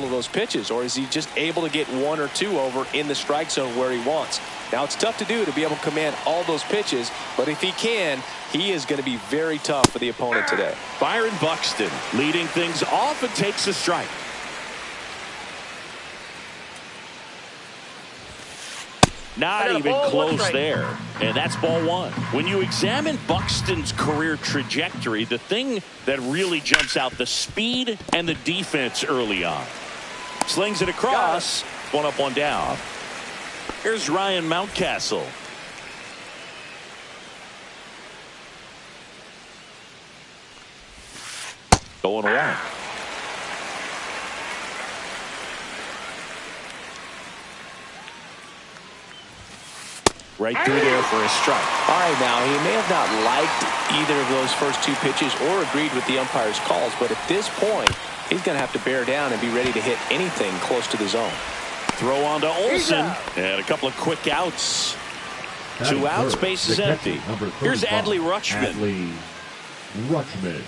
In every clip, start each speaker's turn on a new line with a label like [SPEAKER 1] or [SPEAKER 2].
[SPEAKER 1] all of those pitches, or is he just able to get one or two over in the strike zone where he wants? Now, it's tough to do to be able to command all those pitches, but if he can, he is going to be very tough for the opponent today.
[SPEAKER 2] Byron Buxton leading things off and takes a strike. Not even close there. And that's ball one. When you examine Buxton's career trajectory, the thing that really jumps out, the speed and the defense early on. Slings it across. One up, one down. Here's Ryan Mountcastle. Going away. Right through there for a strike.
[SPEAKER 1] All right, now, he may have not liked either of those first two pitches or agreed with the umpire's calls, but at this point, he's going to have to bear down and be ready to hit anything close to the zone.
[SPEAKER 2] Throw on to Olson, and a couple of quick outs. 2 outs, base is empty. Here's Adley Rutschman.
[SPEAKER 3] Adley Rutschman.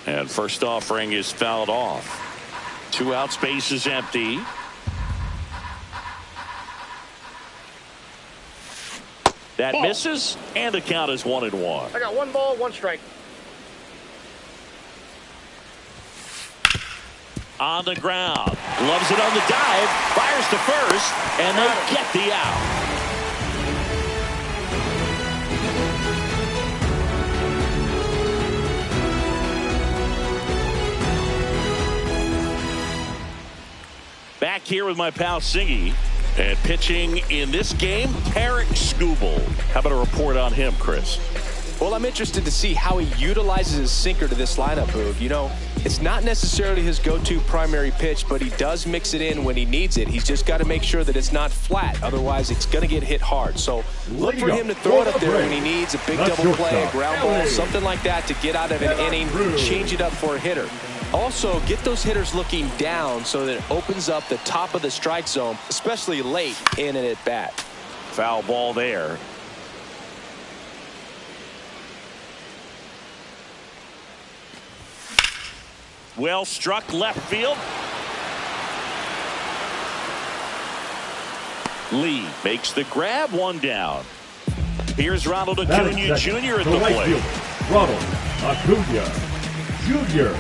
[SPEAKER 2] And first offering is fouled off. 2 outs, base is empty. That misses, and the count is 1-1.
[SPEAKER 4] I got 1 ball, 1 strike.
[SPEAKER 2] On the ground, loves it on the dive, fires to first, and they get the out. Back here with my pal Singy, and pitching in this game, Tarik Skubal. How about a report on him, Chris?
[SPEAKER 1] Well, I'm interested to see how he utilizes his sinker to this lineup, Boog. You know, it's not necessarily his go-to primary pitch, but he does mix it in when he needs it. He's just got to make sure that it's not flat. Otherwise, it's going to get hit hard. So look for him to throw it up there when he needs a big double play, a ground ball, something like that to get out of an inning, change it up for a hitter. Also, get those hitters looking down so that it opens up the top of the strike zone, especially late in an at-bat.
[SPEAKER 2] Foul ball there. Well struck left field. Lee makes the grab, 1 down. Here's Ronald Acuna Jr. at the plate.
[SPEAKER 3] Ronald Acuna Jr.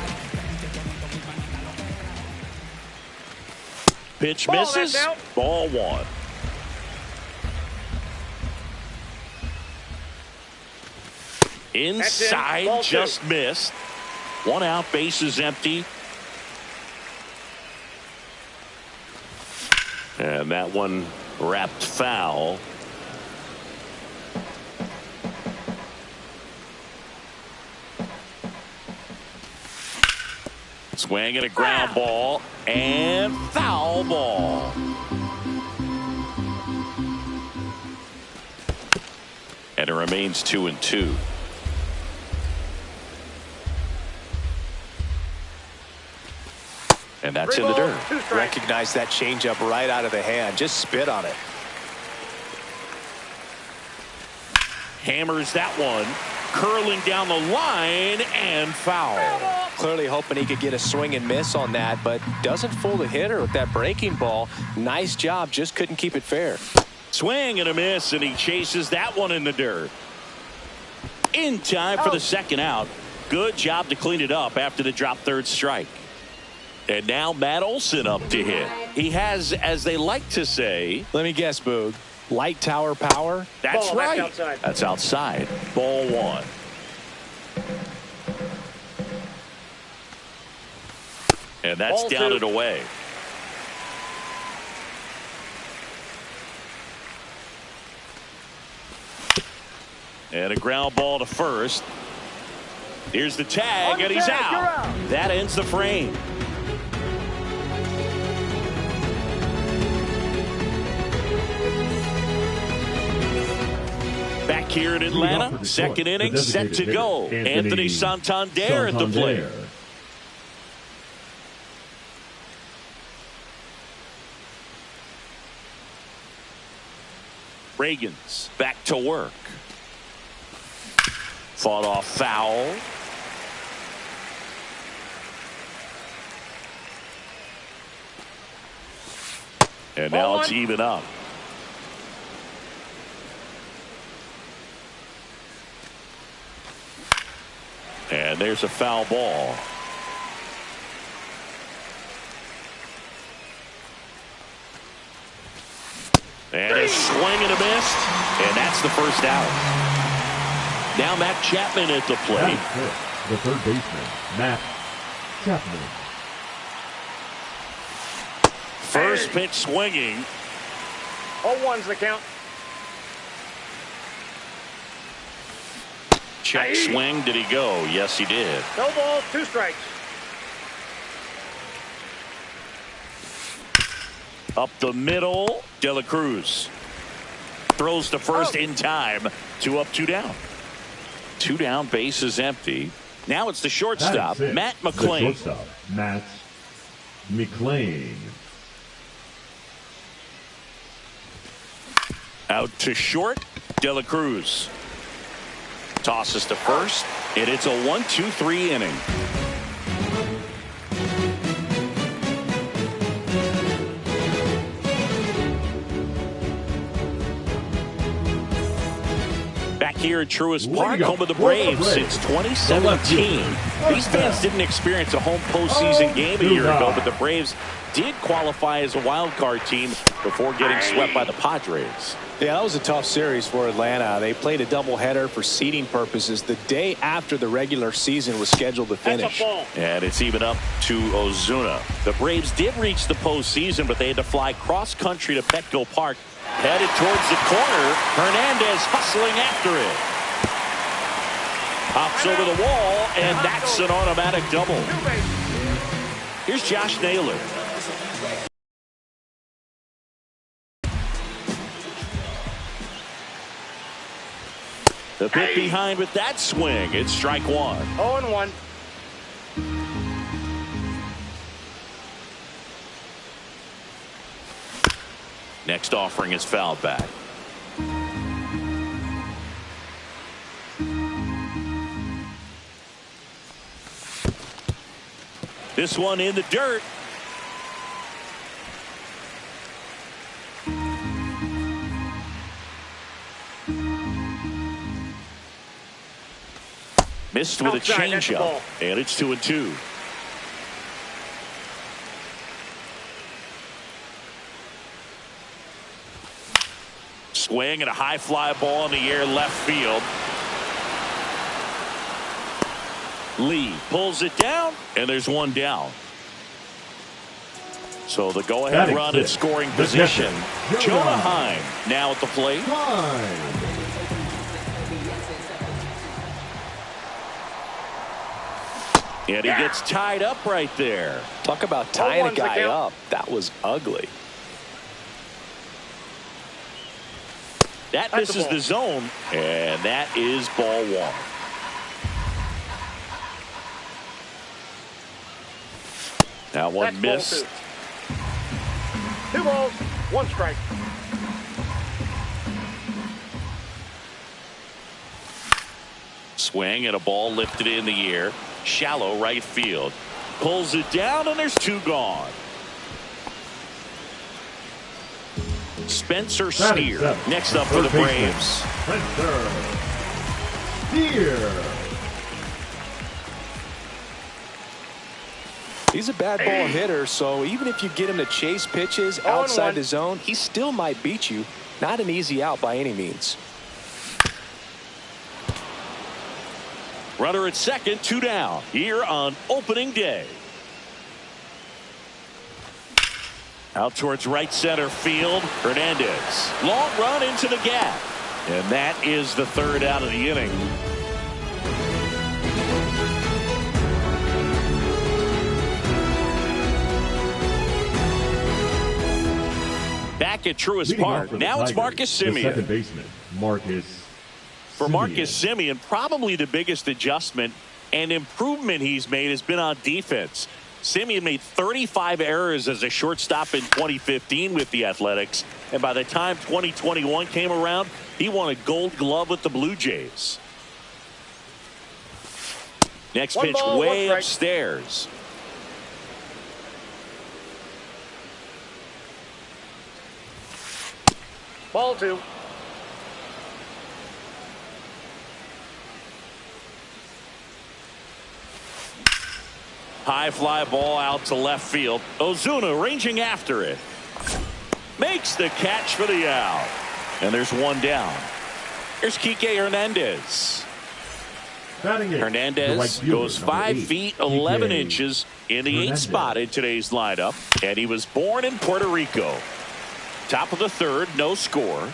[SPEAKER 2] Pitch misses. Ball 1. Inside, just missed. 1 out, base is empty. And that one wrapped foul. Swing and a ground ball and foul ball. And it remains 2-2. And that's in the dirt.
[SPEAKER 1] Recognize that changeup right out of the hand. Just spit on it.
[SPEAKER 2] Hammers that one. Curling down the line and foul.
[SPEAKER 1] Clearly hoping he could get a swing and miss on that, but doesn't fool the hitter with that breaking ball. Nice job. Just couldn't keep it fair.
[SPEAKER 2] Swing and a miss, and he chases that one in the dirt. In time for the second out. Good job to clean it up after the drop third strike. And now Matt Olson up to hit. He has, as they like to say,
[SPEAKER 1] let me guess, Boog, light tower power.
[SPEAKER 2] That's
[SPEAKER 4] ball,
[SPEAKER 2] right.
[SPEAKER 4] that's outside.
[SPEAKER 2] That's outside. Ball 1. And that's
[SPEAKER 4] Ball
[SPEAKER 2] down
[SPEAKER 4] 2.
[SPEAKER 2] and away. And a ground ball to first. Here's the tag, and he's out. That ends the frame. Back here in Atlanta, second inning set to go. Anthony Santander at the plate. Reagans back to work. Fought off foul. And now it's even up. And there's a foul ball. And a swing and a miss. And that's the first out. Now Matt Chapman at the plate.
[SPEAKER 3] The third baseman, Matt Chapman.
[SPEAKER 2] First pitch swinging.
[SPEAKER 4] 0-1's the count.
[SPEAKER 2] Check swing. Did he go? Yes, he did.
[SPEAKER 4] No balls, 2 strikes.
[SPEAKER 2] Up the middle, De La Cruz throws to first in time. 2 up, 2 down. 2 down, base is empty. Now it's the shortstop, Matt McLain.
[SPEAKER 3] The shortstop, Matt McLain.
[SPEAKER 2] Out to short, De La Cruz tosses to first, and it's a 1-2-3 inning. Back here at Truist Park, home of the Braves since 2017. These fans didn't experience a home postseason game a year ago, but the Braves did qualify as a wild card team before getting swept by the Padres.
[SPEAKER 1] Yeah, that was a tough series for Atlanta. They played a doubleheader for seeding purposes the day after the regular season was scheduled to finish.
[SPEAKER 2] And it's even up to Ozuna. The Braves did reach the postseason, but they had to fly cross-country to Petco Park. Headed towards the corner. Hernandez hustling after it. Pops over the wall, and that's an automatic double. Here's Josh Naylor. The bit behind with that swing. It's strike 1.
[SPEAKER 4] 0-1.
[SPEAKER 2] Next offering is fouled back. This one in the dirt. Missed with a changeup, and it's 2-2. Swing and a high fly ball in the air left field. Lee pulls it down, and there's one down. So the go-ahead run in scoring position. Jonah Heim now at the plate. And he gets tied up right there.
[SPEAKER 1] Talk about tying a guy up. That was ugly.
[SPEAKER 2] That misses the zone, and that is ball 1. Now one missed.
[SPEAKER 4] 2 balls, 1 strike.
[SPEAKER 2] Swing and a ball lifted in the air. Shallow right field. Pulls it down, and there's 2 gone. Spencer Steer next up for the Braves.
[SPEAKER 3] Spencer Steer.
[SPEAKER 1] He's a bad ball hitter, so even if you get him to chase pitches outside the zone, he still might beat you. Not an easy out by any means.
[SPEAKER 2] Runner at second, 2 down here on opening day. Out towards right center field. Hernandez. Long run into the gap. And that is the 3rd out of the inning. Back at Truist Park. Now it's Marcus Semien.
[SPEAKER 3] Second baseman, Marcus.
[SPEAKER 2] For Marcus Semien, probably the biggest adjustment and improvement he's made has been on defense. Semien made 35 errors as a shortstop in 2015 with the Athletics, and by the time 2021 came around, he won a Gold Glove with the Blue Jays. Next pitch way upstairs.
[SPEAKER 4] Ball 2.
[SPEAKER 2] High fly ball out to left field. Ozuna ranging after it. Makes the catch for the out. And there's one down. Here's Kike Hernandez. Hernandez goes 5 feet 11 inches in the 8th spot in today's lineup. And he was born in Puerto Rico. Top of the 3rd, no score.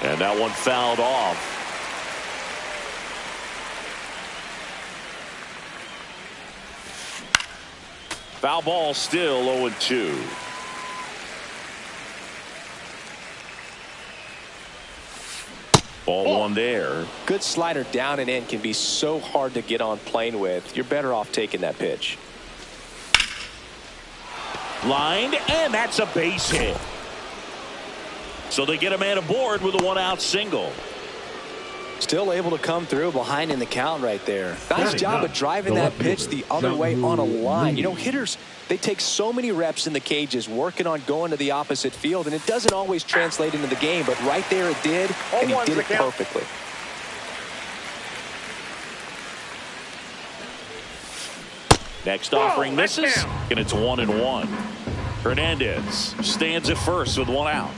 [SPEAKER 2] And that one fouled off. Foul ball, still 0-2. Ball 1 there.
[SPEAKER 1] Good slider down and in can be so hard to get on plane with. You're better off taking that pitch.
[SPEAKER 2] Lined, and that's a base hit. So they get a man aboard with a 1-out single.
[SPEAKER 1] Still able to come through behind in the count right there. Nice job of driving that pitch the other way on a line. You know, hitters, they take so many reps in the cages working on going to the opposite field, and it doesn't always translate into the game, but right there it did, and he did it perfectly.
[SPEAKER 2] Next offering misses, and it's 1-1. Hernandez stands at first with 1 out.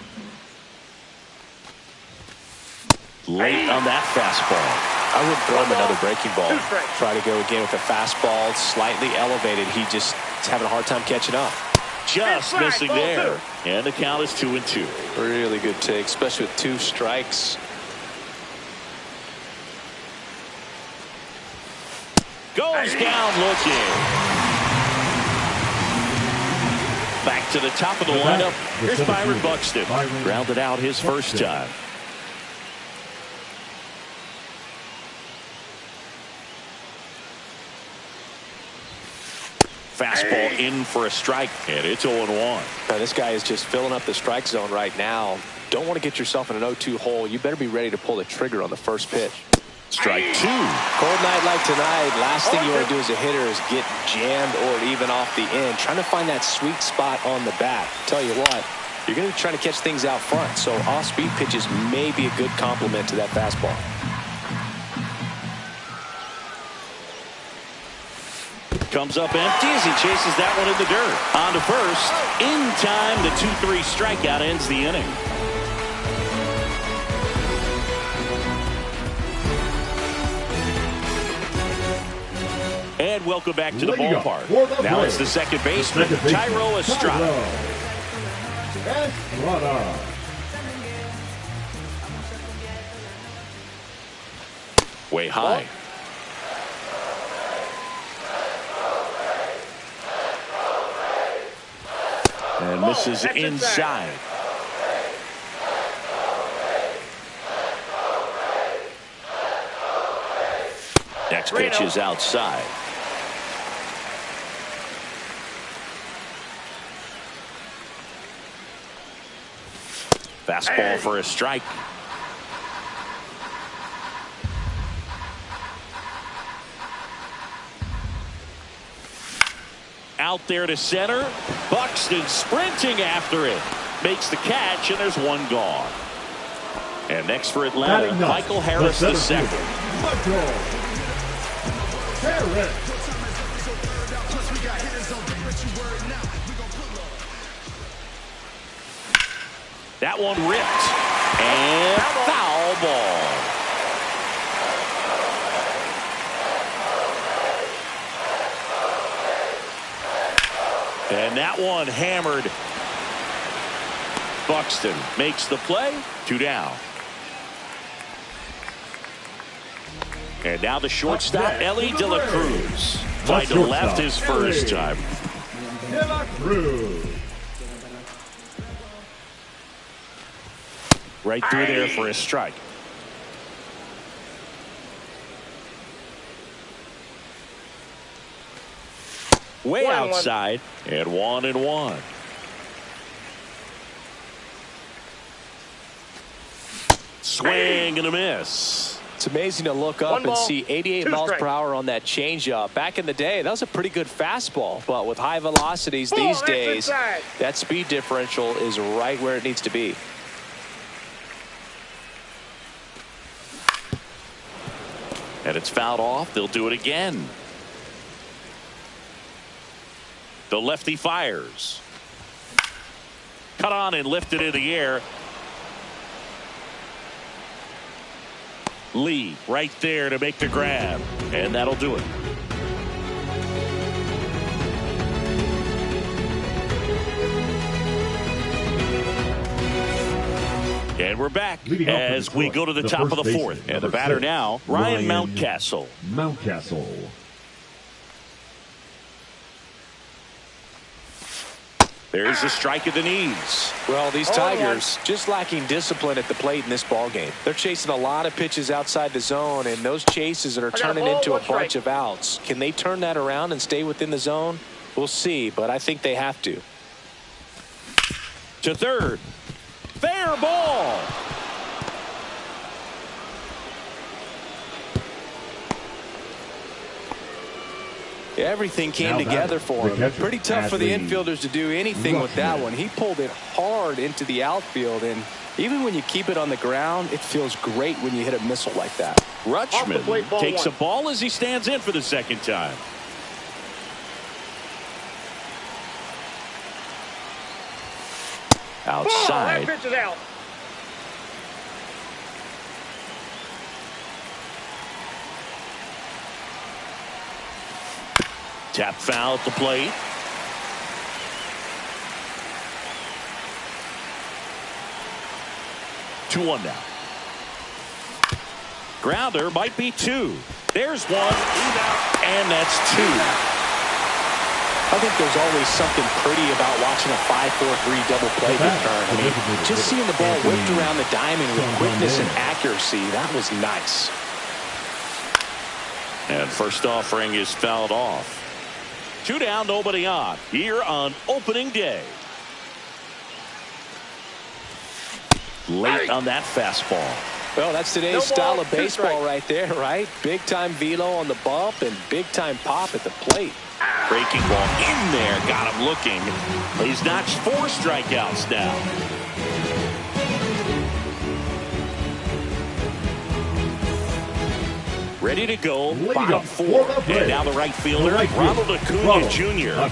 [SPEAKER 2] Late on that fastball.
[SPEAKER 1] I would throw him another breaking ball. Try to go again with a fastball slightly elevated. He just is having a hard time catching up.
[SPEAKER 2] Just missing there. And the count is 2-2.
[SPEAKER 1] Really good take, especially with 2 strikes.
[SPEAKER 2] Goes down looking. Back to the top of the lineup. Here's Byron Buxton. Grounded out his first time. Fastball in for a strike, and it's 0-1.
[SPEAKER 1] Now, this guy is just filling up the strike zone right now. Don't want to get yourself in an 0-2 hole. You better be ready to pull the trigger on the first pitch.
[SPEAKER 2] Strike 2.
[SPEAKER 1] Cold night like tonight, last thing you want to do as a hitter is get jammed or even off the end. Trying to find that sweet spot on the bat. Tell you what, you're going to be trying to catch things out front, so off-speed pitches may be a good complement to that fastball.
[SPEAKER 2] Comes up empty as he chases that one in the dirt. On to first. In time, the 2-3 strikeout ends the inning. And welcome back to the ballpark. Now it's the second baseman, Thairo Estrada. Way high. And misses inside. Next pitch is outside. Fastball for a strike. Out there to center. Buxton sprinting after it. Makes the catch, and there's one gone. And next for Atlanta, Michael Harris the second. That one ripped. And foul ball. And that one hammered. Buxton makes the play. 2 down. And now the shortstop, Elly De La Cruz. Tried to left his first time.
[SPEAKER 3] De La Cruz.
[SPEAKER 2] Right through there for a strike. Way outside, and 1-1. Swing and a miss.
[SPEAKER 1] It's amazing to look up and see 88 miles per hour on that changeup. Back in the day, that was a pretty good fastball. But with high velocities these days, that speed differential is right where it needs to be.
[SPEAKER 2] And it's fouled off. They'll do it again. The lefty fires. Cut on and lifted in the air. Lee right there to make the grab, and that'll do it. And we're back as we go to the top of the fourth. And the batter now, Ryan Mountcastle. There's a strike at the knees.
[SPEAKER 1] Well, these Tigers just lacking discipline at the plate in this ballgame. They're chasing a lot of pitches outside the zone, and those chases are turning into a bunch of outs. Can they turn that around and stay within the zone? We'll see, but I think they have to.
[SPEAKER 2] To third. Fair ball.
[SPEAKER 1] Everything came together for him. Pretty tough for the infielders to do anything with that one. He pulled it hard into the outfield, and even when you keep it on the ground, it feels great when you hit a missile like that.
[SPEAKER 2] Rutschman takes a ball as he stands in for the second time. Outside.
[SPEAKER 4] That pitch is out.
[SPEAKER 2] Tap foul at the plate. Two one now. Grounder might be two. There's one. And that's two.
[SPEAKER 1] I think there's always something pretty about watching a 5-4-3 double play return. I mean, just seeing the ball whipped around the diamond with quickness and accuracy, that was nice.
[SPEAKER 2] And first offering is fouled off. Two down, nobody on. Here on opening day. Late on that fastball.
[SPEAKER 1] Well, that's today's style of baseball right there, right? Big-time velo on the bump and big-time pop at the plate.
[SPEAKER 2] Breaking ball in there. Got him looking. He's notched 4 strikeouts now. Ready to go. Bottom 4. And now the right fielder, Ronald Acuna Jr.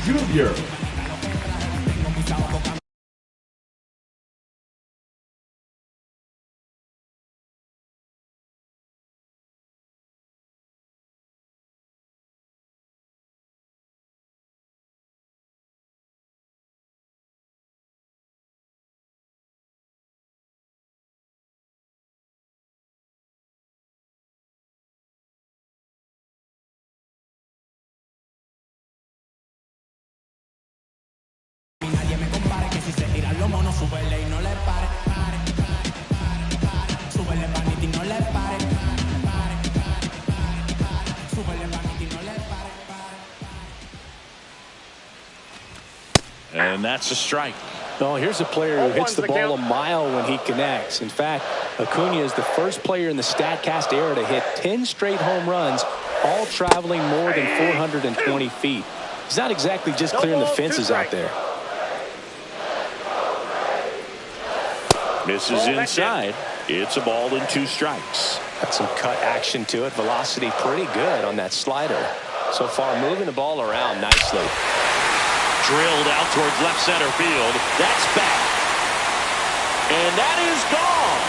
[SPEAKER 3] Jr.
[SPEAKER 2] And that's a strike.
[SPEAKER 1] Oh, here's a player who hits the ball a mile when he connects. In fact, Acuna is the first player in the StatCast era to hit 10 straight home runs, all traveling more than 420 feet. He's not exactly just clearing the fences out there.
[SPEAKER 2] Misses inside. It's a ball and 2 strikes.
[SPEAKER 1] Got some cut action to it. Velocity pretty good on that slider. So far, moving the ball around nicely.
[SPEAKER 2] Drilled out towards left center field. That's back. And that is gone.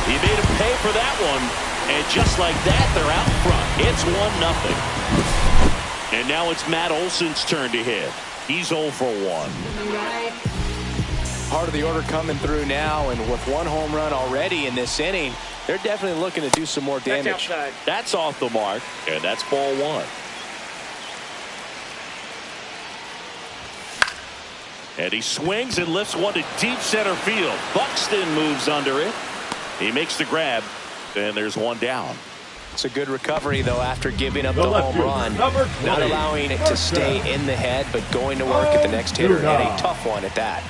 [SPEAKER 2] He made him pay for that one. And just like that, they're out front. It's 1-0. And now it's Matt Olson's turn to hit. He's 0 for 1.
[SPEAKER 1] Part of the order coming through now, and with 1 home run already in this inning, they're definitely looking to do some more damage.
[SPEAKER 2] That's off the mark, and that's ball 1. And he swings and lifts one to deep center field. Buxton moves under it. He makes the grab, and there's 1 down.
[SPEAKER 1] It's a good recovery, though, after giving up the home run. Not allowing it to stay in the head, but going to work at the next hitter, and a tough one at that.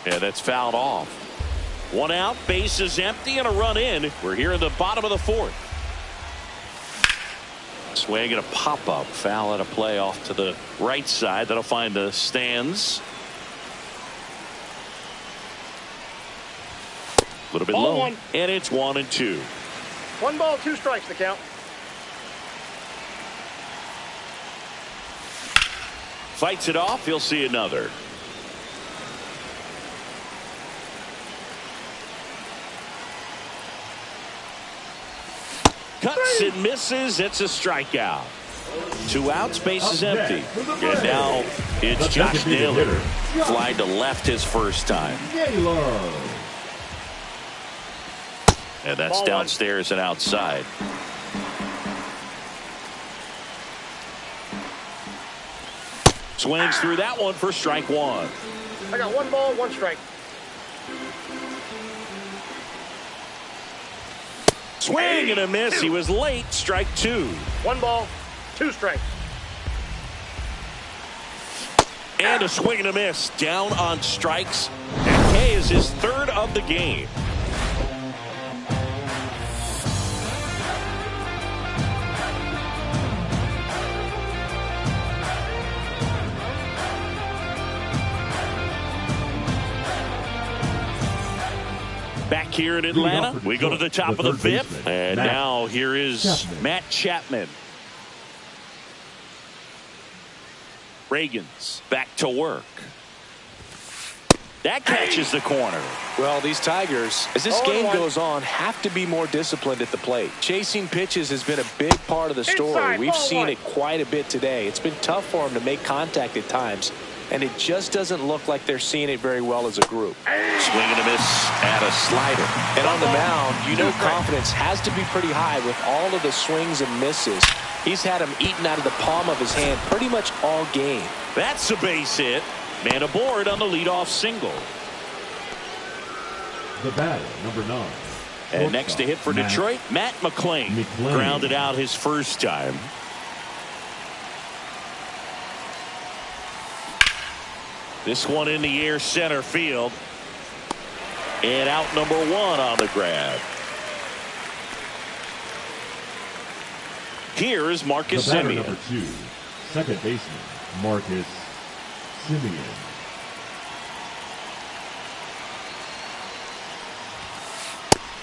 [SPEAKER 2] And that's fouled off. 1 out, base is empty, and a run in. We're here in the bottom of the 4th. Swing and a pop-up. Foul at a play off to the right side. That'll find the stands. A little bit
[SPEAKER 4] ball
[SPEAKER 2] low.
[SPEAKER 4] 1.
[SPEAKER 2] And it's 1-2.
[SPEAKER 4] 1 ball, 2 strikes to count.
[SPEAKER 2] Fights it off. He'll see another. Cuts and misses. It's a strikeout. 2 outs. Base is empty. And now it's Josh Naylor. Fly to left his first time. And that's downstairs and outside. Swings through that one for strike 1.
[SPEAKER 4] I got 1 ball, 1 strike.
[SPEAKER 2] Swing and a miss. He was late. Strike 2.
[SPEAKER 4] 1 ball, 2 strikes.
[SPEAKER 2] And a swing and a miss. Down on strikes. And K is his 3rd of the game. Back here in Atlanta, we go to the top of the 5th. And now here is Matt Chapman. Reagan's back to work. That catches the corner.
[SPEAKER 1] Well, these Tigers, as this game goes on, have to be more disciplined at the plate. Chasing pitches has been a big part of the story. We've seen it quite a bit today. It's been tough for them to make contact at times, and it just doesn't look like they're seeing it very well as a group.
[SPEAKER 2] Swing and a miss at a slider.
[SPEAKER 1] And on the mound, you know confidence has to be pretty high with all of the swings and misses. He's had them eaten out of the palm of his hand pretty much all game.
[SPEAKER 2] That's a base hit. Man aboard on the leadoff single.
[SPEAKER 3] The batter, number 9.
[SPEAKER 2] And next to hit for Detroit, Matt McClain. Grounded out his first time. This one in the air center field. And out number 1 on the grab. Here is Marcus Semien.
[SPEAKER 3] Number 2, second baseman, Marcus Semien.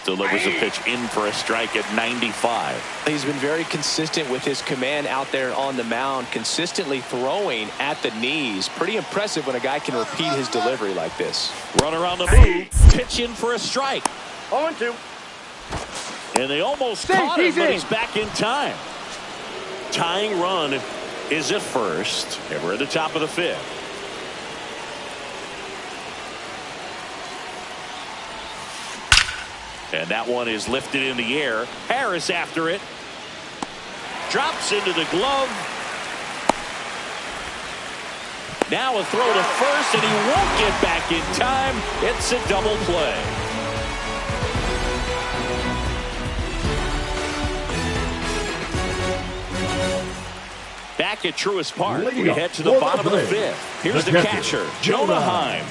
[SPEAKER 2] delivers a pitch in for a strike at 95.
[SPEAKER 1] He's been very consistent with his command out there on the mound, consistently throwing at the knees. Pretty impressive when a guy can repeat his delivery like this.
[SPEAKER 2] Runner on the move, pitch in for a strike.
[SPEAKER 4] 0-2.
[SPEAKER 2] And they almost caught him, but he's back in time. Tying run is at first, and we're at the top of the 5th. And that one is lifted in the air. Harris after it. Drops into the glove. Now a throw to first, and he won't get back in time. It's a double play. Back at Truist Park, we head to the bottom of the 5th. Here's the catcher, Jonah Heim.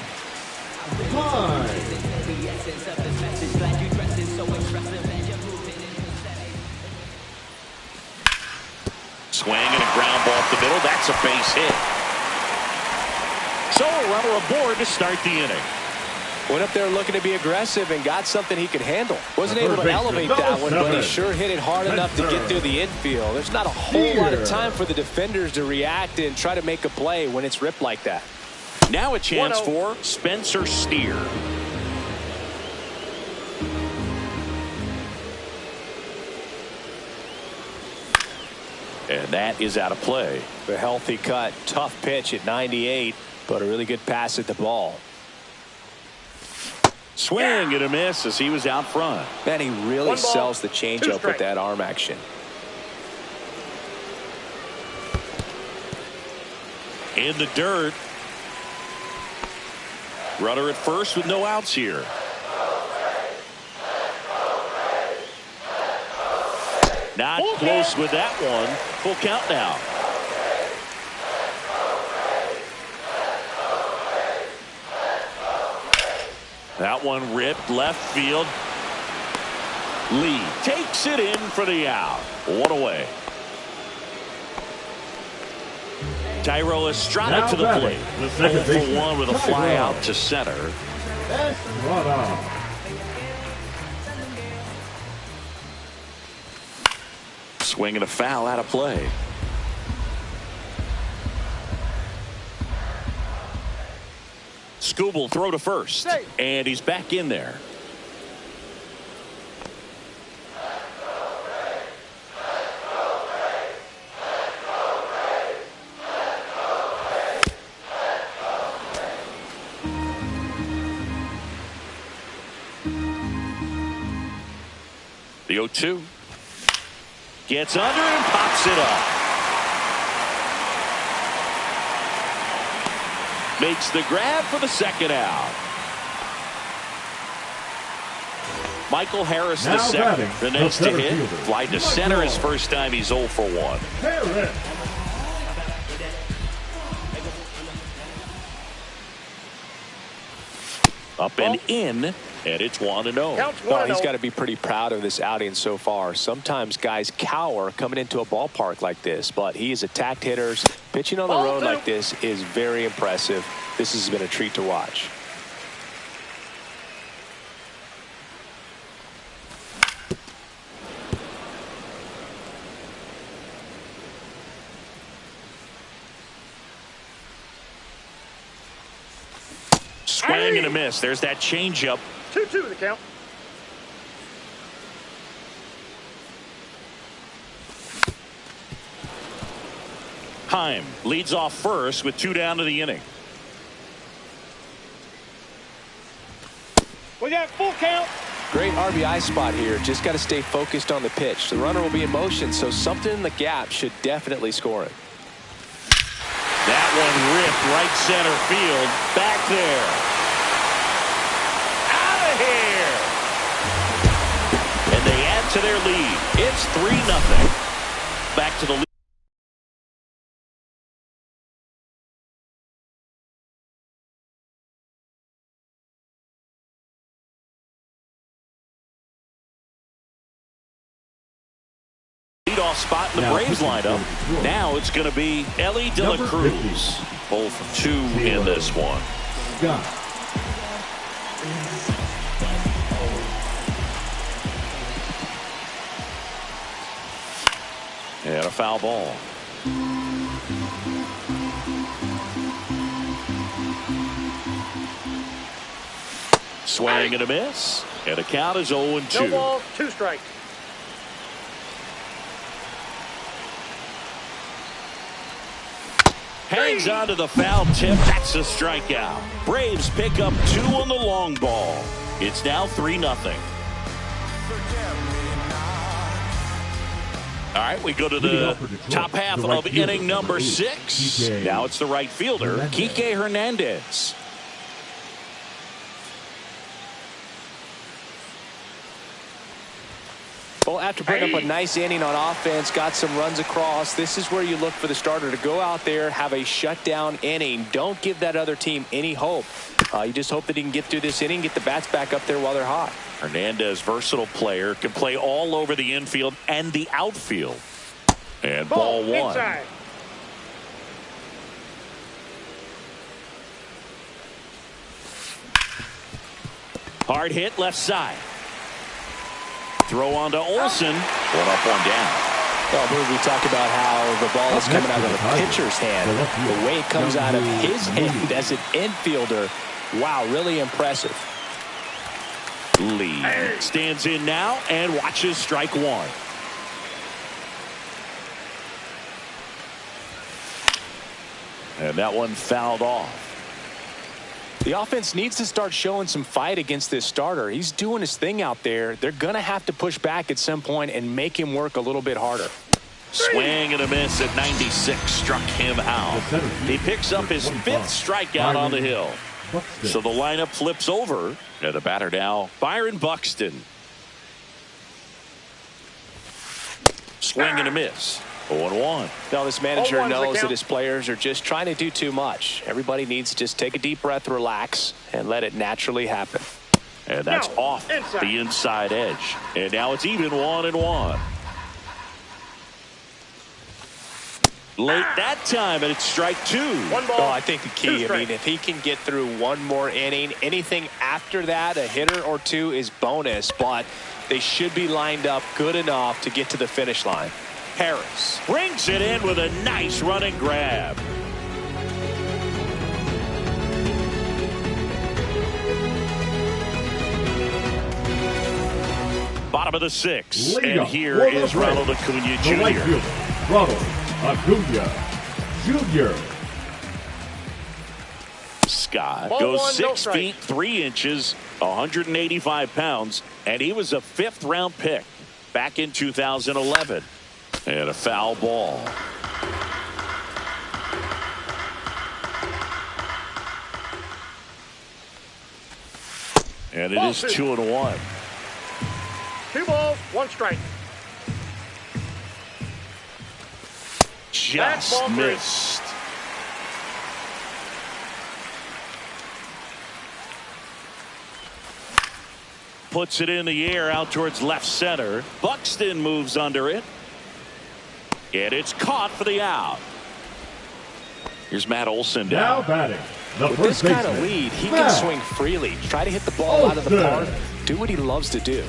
[SPEAKER 2] Swing and a ground ball up the middle. That's a base hit. So a runner aboard to start the inning.
[SPEAKER 1] Went up there looking to be aggressive and got something he could handle. Wasn't able to elevate that one, but he sure hit it hard enough to get through the infield. There's not a whole lot of time for the defenders to react and try to make a play when it's ripped like that.
[SPEAKER 2] Now a chance for Spencer Steer. And that is out of play.
[SPEAKER 1] A healthy cut, tough pitch at 98, but a really good pass at the ball.
[SPEAKER 2] Swing and a miss as he was out front.
[SPEAKER 1] Man, he really sells the changeup with that arm action.
[SPEAKER 2] In the dirt. Runner at first with no outs here. Not close with that one. Full count now. That one ripped left field. Lee takes it in for the out. One away. Thairo Estrada to the plate. 0-for-1 with a fly out to center. Swing and a foul out of play. Skubal throw to first. And he's back in there. The 0-2. Gets under and pops it up. Makes the grab for the second out. Michael Harris the second. The next to hit. Fly to center his first time. He's 0-for-1. Up and in, and it's 1-0.
[SPEAKER 1] Oh, he's got to be pretty proud of this outing so far. Sometimes guys cower coming into a ballpark like this, but he has attacked hitters. Pitching on the road like this is very impressive. This has been a treat to watch.
[SPEAKER 2] Swing and a miss. There's that changeup.
[SPEAKER 4] 2-2 the count.
[SPEAKER 2] Heim leads off first with 2 down to the inning.
[SPEAKER 4] We got full count.
[SPEAKER 1] Great RBI spot here. Just got to stay focused on the pitch. The runner will be in motion, so something in the gap should definitely score it.
[SPEAKER 2] That one ripped right center field. Back there. Out of here. And they add to their lead. It's 3-0. Back to the lead. Leadoff spot in the Braves lineup. Now it's going to be Elly De La Cruz. 0-for-2 in this one. And a foul ball. Swing and a miss. And the count is 0-2.
[SPEAKER 4] No balls, 2 strikes.
[SPEAKER 2] Hangs on to the foul tip. That's a strikeout. Braves pick up 2 on the long ball. It's now 3-0. All right, we go to the top half of inning number 6. Now it's the right fielder, Kike Hernandez.
[SPEAKER 1] Well, after putting up a nice inning on offense, got some runs across, this is where you look for the starter to go out there, have a shutdown inning. Don't give that other team any hope. You just hope that he can get through this inning, get the bats back up there while they're hot.
[SPEAKER 2] Hernandez, versatile player, can play all over the infield and the outfield. And ball 1.
[SPEAKER 4] Inside.
[SPEAKER 2] Hard hit left side. Throw on to Olsen. 1 up, 1 down.
[SPEAKER 1] Well, Boog, we talked about how the ball is coming out of the pitcher's hand. The way it comes out of his hand as an infielder, wow, really impressive.
[SPEAKER 2] Lee stands in now and watches strike 1. And that one fouled off.
[SPEAKER 1] The offense needs to start showing some fight against this starter. He's doing his thing out there. They're going to have to push back at some point and make him work a little bit harder.
[SPEAKER 2] Swing and a miss at 96 struck him out. He picks up his 5th strikeout on the hill. So the lineup flips over. And the batter now, Byron Buxton. Swing and a miss. 0-1.
[SPEAKER 1] Now this manager knows that his players are just trying to do too much. Everybody needs to just take a deep breath, relax, and let it naturally happen.
[SPEAKER 2] And that's off the inside edge. And now it's even 1-1. Late that time, and it's strike 2.
[SPEAKER 4] 1 ball.
[SPEAKER 1] Oh, I think the key, I mean, if he can get through one more inning, anything after that, a hitter or 2 is bonus, but they should be lined up good enough to get to the finish line.
[SPEAKER 2] Harris brings it in with a nice running grab. Bottom of the 6th, and here is Ronald Acuna Jr.
[SPEAKER 3] Ronald Acuna Jr.
[SPEAKER 2] Scott goes 6 feet 3 inches, 185 pounds, and he was a 5th round pick back in 2011. And a foul ball. And it is 2-1.
[SPEAKER 4] 2 balls, 1 strike.
[SPEAKER 2] Just missed. Puts it in the air out towards left center. Buxton moves under it. And it's caught for the out. Here's Matt Olson down.
[SPEAKER 3] Now batting.
[SPEAKER 1] With this kind of lead, he can swing freely. Try to hit the ball out of the park. Do what he loves to do.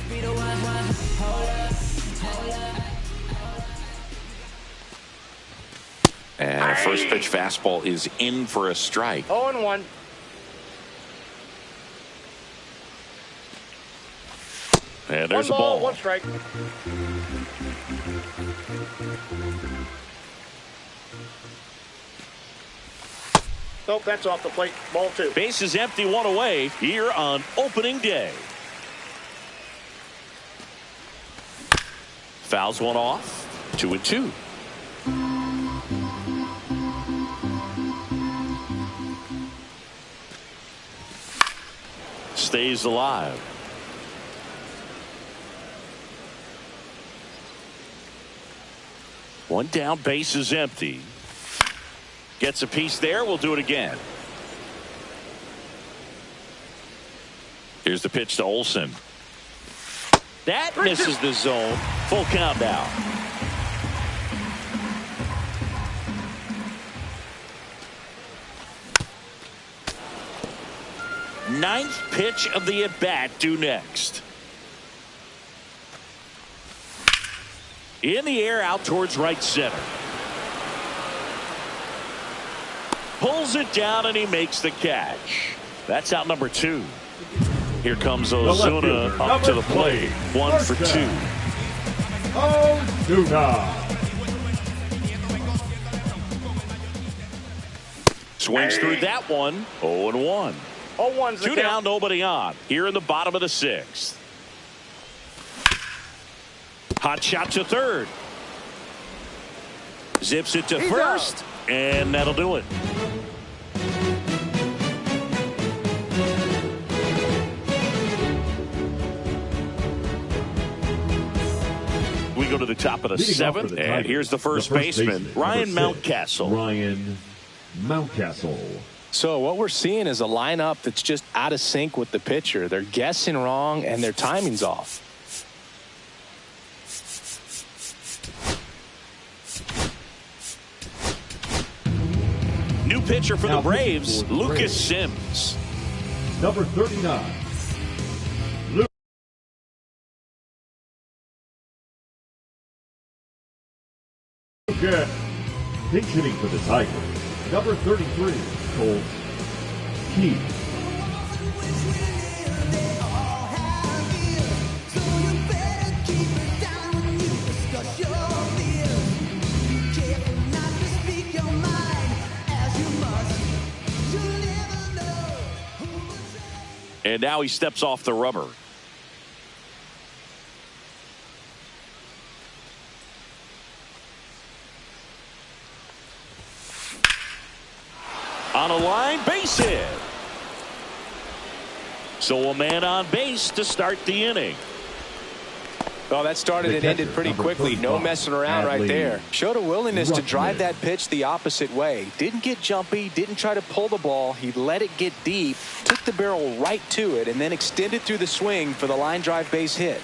[SPEAKER 2] And a first pitch fastball is in for a strike.
[SPEAKER 4] 0-1.
[SPEAKER 2] And there's
[SPEAKER 4] 1
[SPEAKER 2] a ball.
[SPEAKER 4] 1 strike. Nope, that's off the plate. Ball 2.
[SPEAKER 2] Base is empty, 1 away here on opening day. Fouls one off. 2-2. Stays alive. One down, base is empty. Gets a piece there. We'll do it again. Here's the pitch to Olsen. That misses the zone. Full count now. Ninth pitch of the at-bat due next. In the air out towards right center. Pulls it down and he makes the catch. That's out number 2. Here comes Ozuna up to the plate. 1 for 2.
[SPEAKER 3] Ozuna.
[SPEAKER 2] Swings through that one. 0-1.
[SPEAKER 4] 0-1's the
[SPEAKER 2] 2 down, nobody on. Here in the bottom of the 6th. Hot shot to third. Zips it to first. And that'll do it. We go to the top of the 7th. And here's the first baseman, Ryan Mountcastle.
[SPEAKER 3] Ryan Mountcastle.
[SPEAKER 1] So what we're seeing is a lineup that's just out of sync with the pitcher. They're guessing wrong and their timing's off.
[SPEAKER 2] New pitcher for the Braves, Lucas Sims.
[SPEAKER 3] Number 39. Lucas. Pinch hitting for the Tigers. Number 33, Colt Keith.
[SPEAKER 2] And now he steps off the rubber. On a line, base hit. So a man on base to start the inning.
[SPEAKER 1] Well, that started and ended pretty quickly. No messing around right there. Showed a willingness to drive that pitch the opposite way. Didn't get jumpy, didn't try to pull the ball. He let it get deep, took the barrel right to it, and then extended through the swing for the line drive base hit.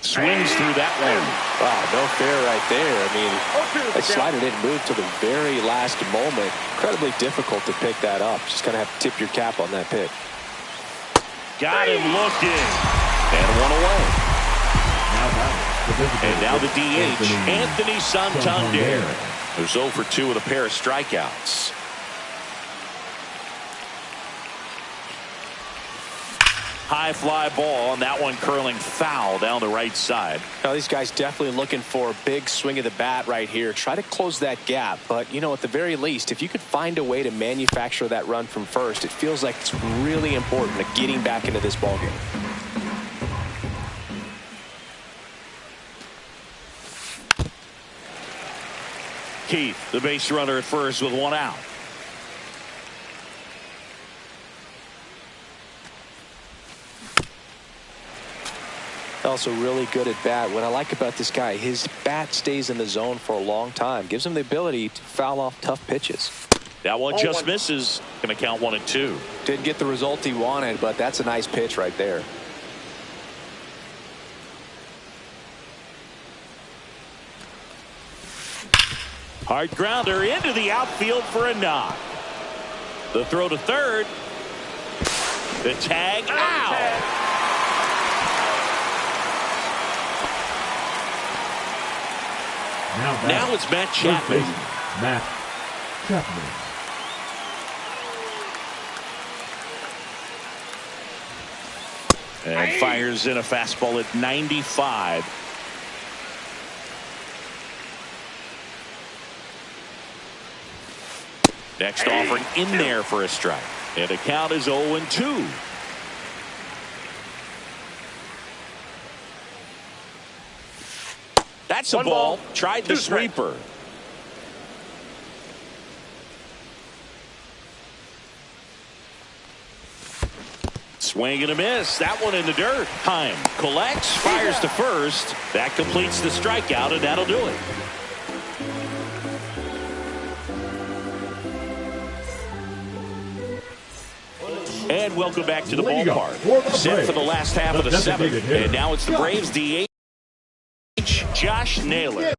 [SPEAKER 2] Swings through that one.
[SPEAKER 1] Wow, no fair right there. I mean, that slider didn't move to the very last moment. Incredibly difficult to pick that up. Just going to have to tip your cap on that pitch.
[SPEAKER 2] Got him looking. And one away. And now the DH, Anthony Santander, who's 0 for 2 with a pair of strikeouts. High fly ball, and that one curling foul down the right side.
[SPEAKER 1] Now, these guys definitely looking for a big swing of the bat right here. Try to close that gap. But, you know, at the very least, if you could find a way to manufacture that run from first, it feels like it's really important to getting back into this ballgame.
[SPEAKER 2] Keith, the base runner at first with 1 out.
[SPEAKER 1] Also really good at bat. What I like about this guy, his bat stays in the zone for a long time. Gives him the ability to foul off tough pitches.
[SPEAKER 2] That one just misses. Going to count 1 and 2.
[SPEAKER 1] Didn't get the result he wanted, but that's a nice pitch right there.
[SPEAKER 2] Hard grounder into the outfield for a knock. The throw to third. The tag out. Now it's Matt Chapman.
[SPEAKER 3] Matt Chapman.
[SPEAKER 2] And fires in a fastball at 95. Next offering in there for a strike. And the count is 0-2. That's a ball. Tried the sweeper. Swing and a miss. That one in the dirt. Heim collects, fires to first. That completes the strikeout, and that'll do it. And welcome back to the ballpark. Set for the last half of the 7th. And now it's the Braves DH, Josh Naylor.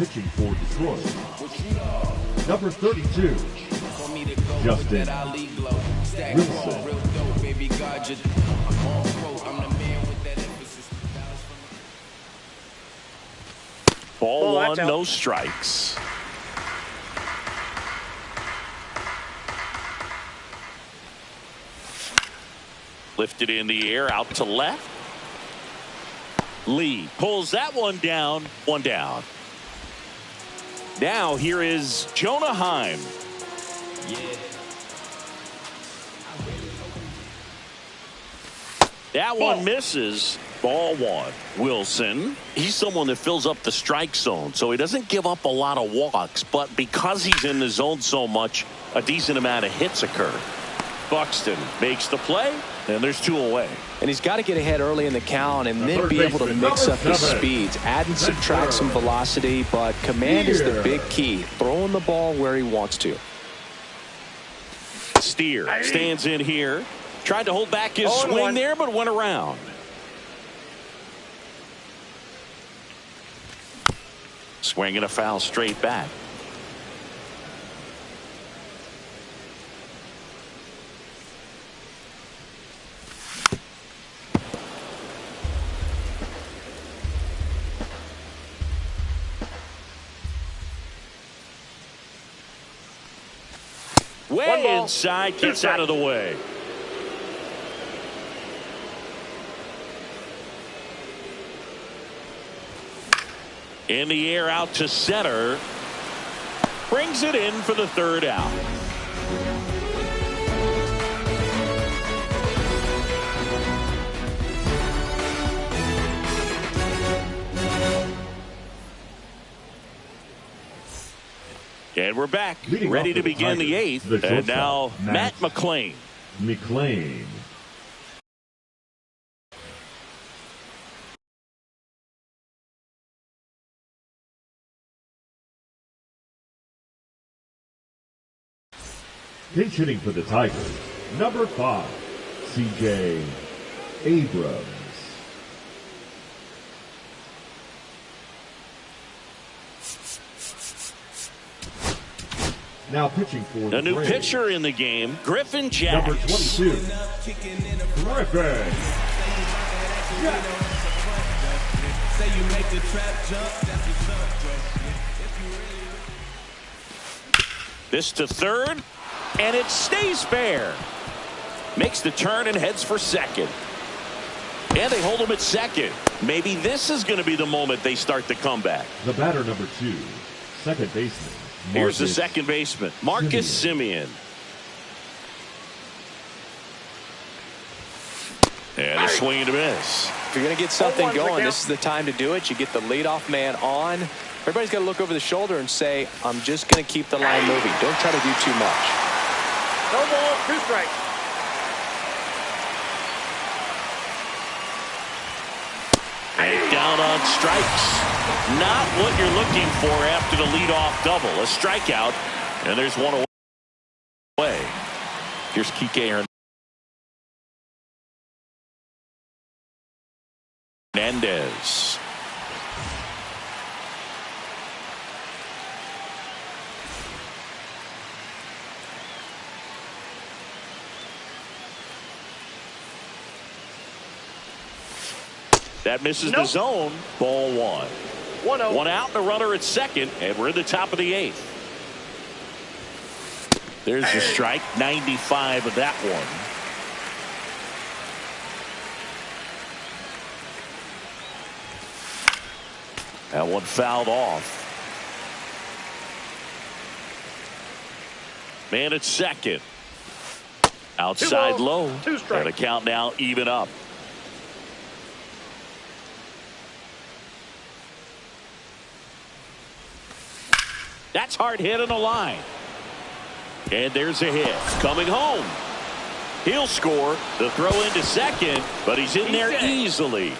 [SPEAKER 3] pitching for Detroit, number 32, Justin Wilson.
[SPEAKER 2] Ball one, no strikes. Lifted in the air, out to left. Lee pulls that one down, one down. Now here is Jonah Heim. That one misses. Ball one. Wilson, he's someone that fills up the strike zone, so he doesn't give up a lot of walks, but because he's in the zone so much, a decent amount of hits occur. Buxton makes the play, and there's 2 away.
[SPEAKER 1] And he's got to get ahead early in the count and then be able to mix up his speeds, add and subtract some velocity, but command is the big key, throwing the ball where he wants to.
[SPEAKER 2] Steer stands in here, tried to hold back his swing there, but went around. Swinging a foul straight back. Way inside, gets out of the way. In the air, out to center. Brings it in for the 3rd out. And we're back, ready to begin the 8th. And now Matt McLain.
[SPEAKER 3] Pinch hitting for the Tigers, number 5, C.J. Abrams. Now pitching for
[SPEAKER 2] the new pitcher in the game, Griffin Jax.
[SPEAKER 3] Number 22, Griffin Jax.
[SPEAKER 2] This to 3rd, and it stays fair. Makes the turn and heads for 2nd. And they hold him at 2nd. Maybe this is going to be the moment they start the comeback.
[SPEAKER 3] The batter, number 2, second baseman.
[SPEAKER 2] Here's the second baseman, Marcus Semien. And a swing and a miss.
[SPEAKER 1] If you're going to get something going, this is the time to do it. You get the leadoff man on. Everybody's got to look over the shoulder and say, I'm just going to keep the line moving. Don't try to do too much.
[SPEAKER 4] No ball, 2 strikes.
[SPEAKER 2] And down on strikes. Not what you're looking for after the leadoff double. A strikeout, and there's 1 away. Here's Kike Hernandez. That misses the zone. Ball 1.
[SPEAKER 4] 1-0.
[SPEAKER 2] 1 out and a runner at 2nd, and we're in the top of the 8th. There's your strike. 95 of that one. That one fouled off. Man at 2nd. Outside low.
[SPEAKER 4] 2 strikes.
[SPEAKER 2] And a count now even up. That's hard hit on the line. And there's a hit. Coming home. He'll score. The throw into 2nd, but he's in there easily.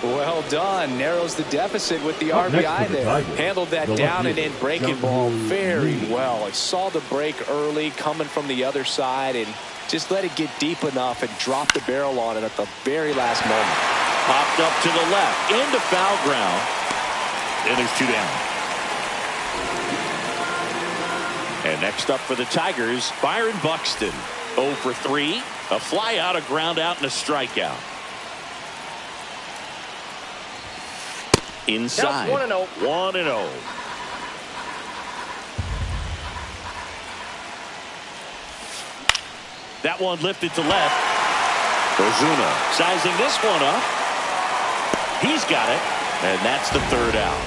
[SPEAKER 1] Well done. Narrows the deficit with the RBI there. Handled that down and in breaking ball very well. I saw the break early coming from the other side and just let it get deep enough and drop the barrel on it at the very last moment.
[SPEAKER 2] Popped up to the left into foul ground. And there's 2 down. And next up for the Tigers, Byron Buxton. 0 for 3. A fly out, a ground out, and a strikeout. Inside.
[SPEAKER 4] 1-0.
[SPEAKER 2] 1-0. That one lifted to left. Ozuna sizing this one up. He's got it. And that's the third out.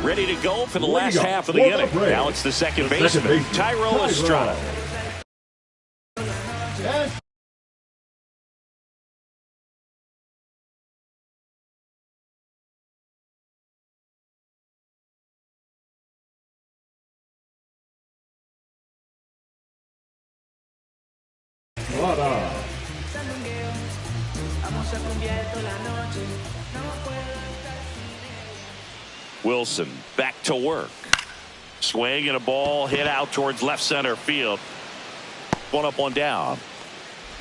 [SPEAKER 2] Ready to go for the last half of the inning. Now it's the second baseman, Thairo Estrada. Wilson back to work. Swing and a ball hit out towards left center field. One up, one down.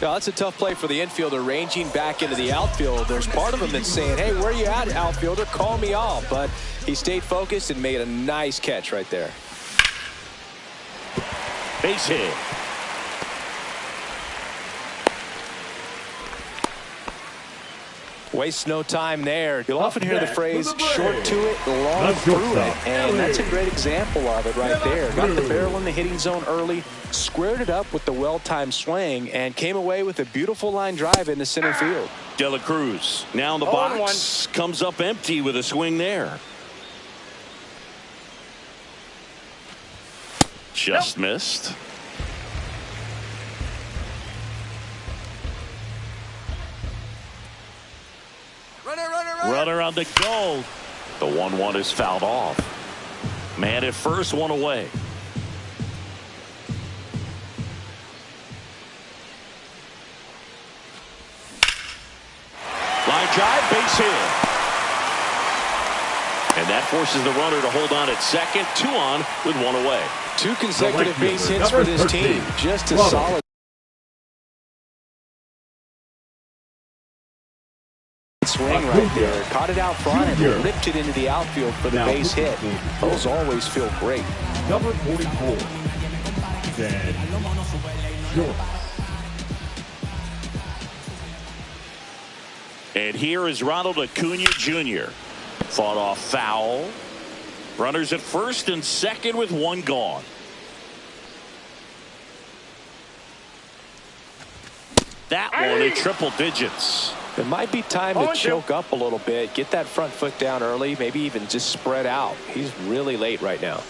[SPEAKER 1] Yeah, that's a tough play for the infielder, ranging back into the outfield. There's part of him that's saying, hey, where are you at, outfielder? Call me off. But he stayed focused and made a nice catch right there.
[SPEAKER 2] Base hit.
[SPEAKER 1] Waste no time there. You'll often hear the phrase short to it, long through it. And that's a great example of it right there. Got the barrel in the hitting zone early, squared it up with the well-timed swing, and came away with a beautiful line drive into center field.
[SPEAKER 2] De La Cruz now in the box. Comes up empty with a swing there. Just missed. Runner on the go. The 1-1 is fouled off. Man at first, one away. Line drive, base hit. And that forces the runner to hold on at second. 2 on with 1 away.
[SPEAKER 1] 2 consecutive base hits for this team. Just a solid swing right there. Caught it out front and ripped it into the outfield for the base hit. Those always feel great.
[SPEAKER 3] Number 44, Dan Jones.
[SPEAKER 2] And here is Ronald Acuna Jr. Fought off foul. Runners at first and second with 1 gone. That one in triple digits.
[SPEAKER 1] It might be time to choke up a little bit, get that front foot down early, maybe even just spread out. He's really late right now.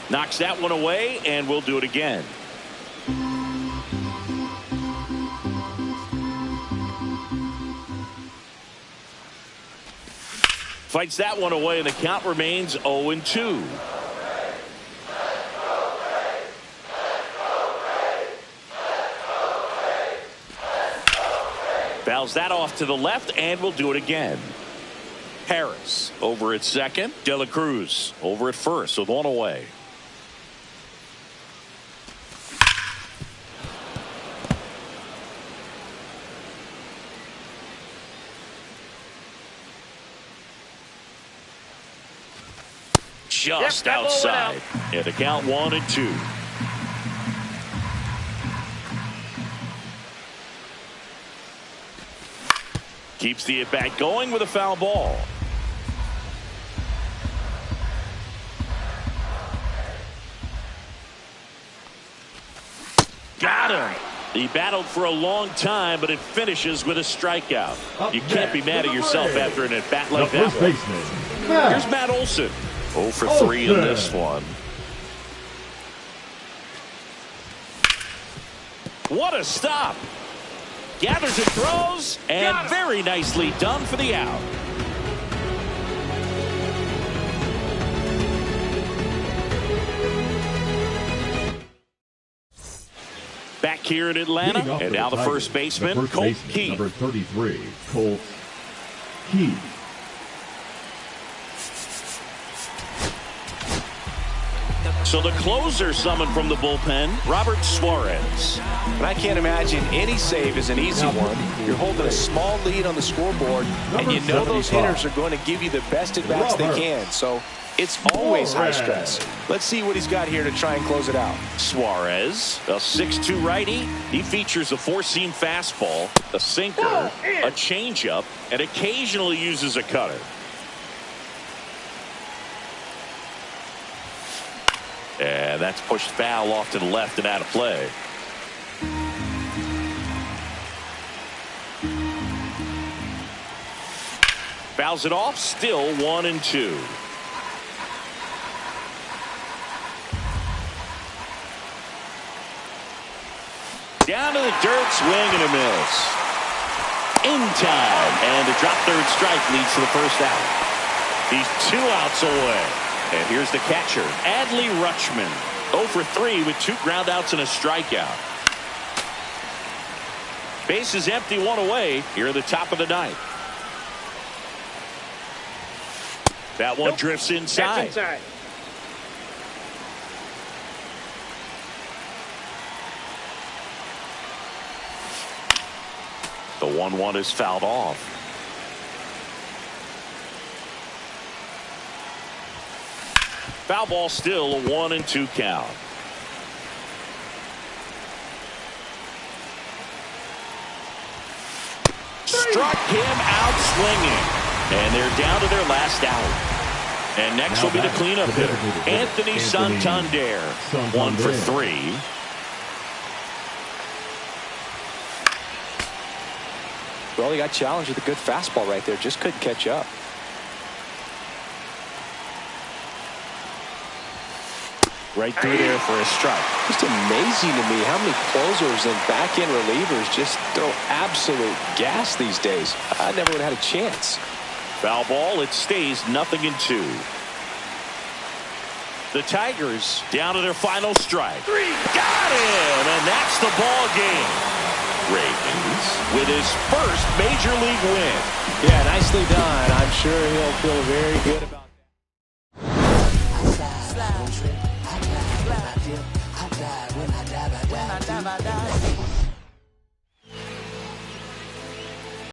[SPEAKER 2] Knocks that one away, and we'll do it again. Fights that one away, and the count remains 0-2. Fouls that off to the left, and we'll do it again. Harris over at second. De La Cruz over at first with 1 away. Just outside. And the count 1-2. Keeps the at-bat going with a foul ball. Got him. He battled for a long time, but it finishes with a strikeout. You can't be mad at yourself after an at-bat like that. Here's Matt Olson. 0 for 3 in this one. What a stop. Gathers and throws, and very nicely done for the out. Back here in Atlanta, and now the first baseman, Colt Keith.
[SPEAKER 3] Number 33, Colt Keith.
[SPEAKER 2] So the closer summoned from the bullpen, Robert Suarez.
[SPEAKER 1] And I can't imagine any save is an easy one. You're holding a small lead on the scoreboard, and you know those hitters are going to give you the best at-bats they can. So it's always high stress. Let's see what he's got here to try and close it out.
[SPEAKER 2] Suarez, a 6'2 righty. He features a four-seam fastball, a sinker, a changeup, and occasionally uses a cutter. And that's pushed foul off to the left and out of play. Fouls it off, still 1-2. Down to the dirt, swing and a miss. In time, and a drop third strike leads to the first out. He's 2 outs away. And here's the catcher, Adley Rutschman. 0 for 3 with 2 groundouts and a strikeout. Base is empty, 1 away here at the top of the 9th. That one drifts inside.
[SPEAKER 4] That's inside.
[SPEAKER 2] The 1-1 is fouled off. Foul ball, still a 1-2 count. Struck him out swinging. And they're down to their last out. And next will be the cleanup hitter, Anthony Santander. 1 for 3.
[SPEAKER 1] Well, he got challenged with a good fastball right there. Just couldn't catch up.
[SPEAKER 2] Right through there for a strike.
[SPEAKER 1] Just amazing to me how many closers and back-end relievers just throw absolute gas these days. I never would have had a chance.
[SPEAKER 2] Foul ball, it stays 0-2. The Tigers down to their final strike. Got him, and that's the ball game. Ravens with his first major league win.
[SPEAKER 1] Yeah, nicely done. I'm sure he'll feel very good about that.